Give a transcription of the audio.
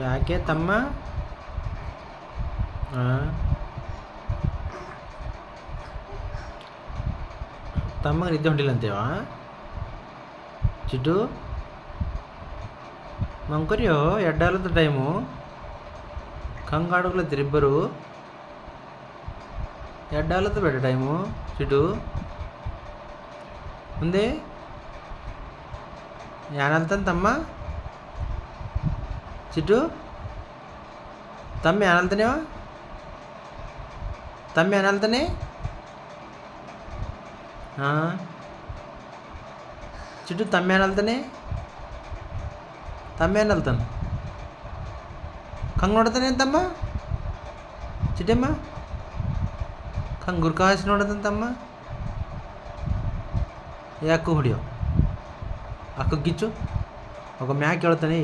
ಯಾಕೆ ತಮ್ಮ? ತಮ್ಮಗೆ ನಿದ್ದೆ ಹೊಂಟಿಲ್ಲ ಅಂತೇವ ಚಿಟ್ಟು? ಮಂಕರಿಯೋ ಎಡ್ಡಾಲದ ಟೈಮು ಕಂಗಾಡುಗ್ಲತ್ತೀರಿ ಇಬ್ಬರು. ಎಡ್ಡಾಲದ ಬೇಡ ಟೈಮು ಚಿಟ್ಟು ಮುಂದೆ ಯಾನಲ್ತಾನೆ ತಮ್ಮ? ಚಿಟ್ಟು ತಮ್ಮ ಯಾನಲ್ತಾನೆ? ತಮ್ಮ ಯಾನಲ್ತಾನೆ? ಹಾಂ ಚಿಟ್ಟು ತಮ್ಮ ಏನಲ್ತಾನೆ? ತಮ್ಮ ಏನಲ್ತಾನೆ? ಕಂಗೆ ನೋಡ್ತಾನೆ ಅಂತಮ್ಮ? ಚಿಟ್ಟಮ್ಮ ಕಂಗೆ ಗುರ್ಕ ಹಾಸಿ ನೋಡದಂತಮ್ಮ? ಯಾಕೋ ಹೊಡಿಯೋ ಅಕ್ಕ ಗಿಚ್ಚು ಅಕ್ಕ ಮ್ಯಾಕೆ ಹೇಳ್ತಾನೆ.